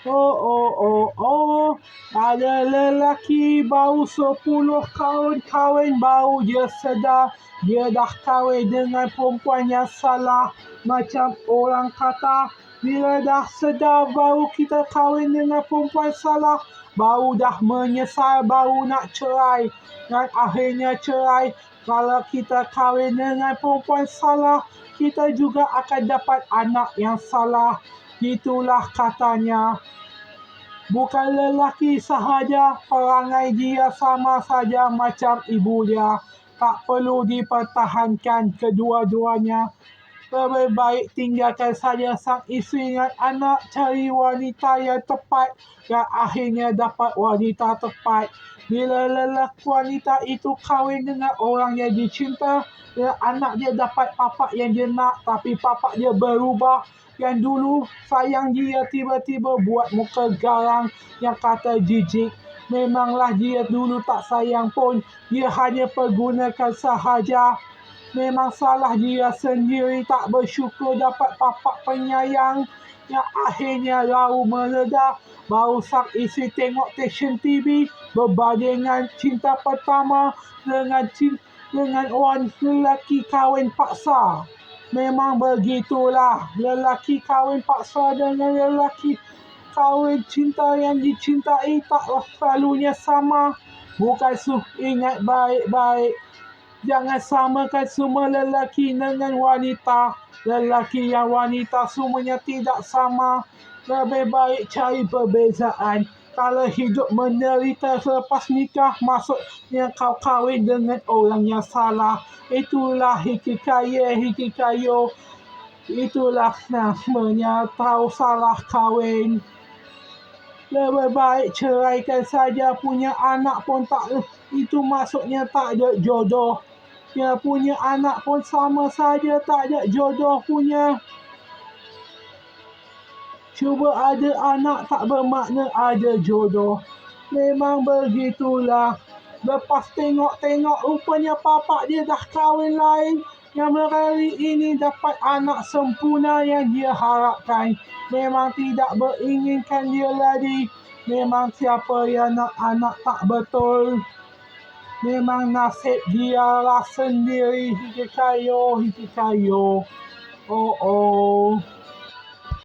Oh, oh, oh, oh, ada lelaki baru 10 tahun kahwin, baru dia sedar dia dah kahwin dengan perempuan yang salah. Macam orang kata, bila dah sedar baru kita kahwin dengan perempuan salah, baru dah menyesal, baru nak cerai. Dan akhirnya cerai. Kalau kita kahwin dengan perempuan salah, kita juga akan dapat anak yang salah. Itulah katanya. Bukan lelaki sahaja, perangai dia sama saja macam ibu dia. Tak perlu dipertahankan kedua-duanya. Lebih baik tinggalkan saja sang isteri dengan anak, cari wanita yang tepat dan akhirnya dapat wanita tepat. Bila wanita itu kahwin dengan orang yang dicinta, anak dia dapat papa yang dia nak, tapi papa dia berubah. Yang dulu sayang dia tiba-tiba buat muka garang yang kata jijik. Memanglah dia dulu tak sayang pun, dia hanya pergunakan sahaja. Memang salah dia sendiri, tak bersyukur dapat papa penyayang. Yang akhirnya lalu meledak. Baru sang isteri tengok stesen TV berbandingan cinta pertama dengan orang lelaki kahwin paksa. Memang begitulah, lelaki kahwin paksa dengan lelaki kahwin cinta yang dicintai taklah selalunya sama. Bukan ingat baik-baik. Jangan samakan semua lelaki dengan wanita. Lelaki yang wanita semuanya tidak sama. Lebih baik cari perbezaan. Kalau hidup menderita selepas nikah, maksudnya kau kahwin dengan orang yang salah. Itulah hikikayo. Itulah namanya tahu salah kahwin. Lebih baik ceraikan saja, punya anak pun tak. Itu maksudnya tak ada jodoh. Ya, punya anak pun sama saja tak ada jodoh punya. Cuba ada anak tak bermakna ada jodoh. Memang begitulah. Lepas tengok-tengok rupanya papa dia dah kahwin lain. Yang hari ini dapat anak sempurna yang dia harapkan. Memang tidak beringinkan dia lagi. Memang siapa yang nak anak tak betul. Memang nasib dia lah sendiri. Hikikayo. Oh, oh.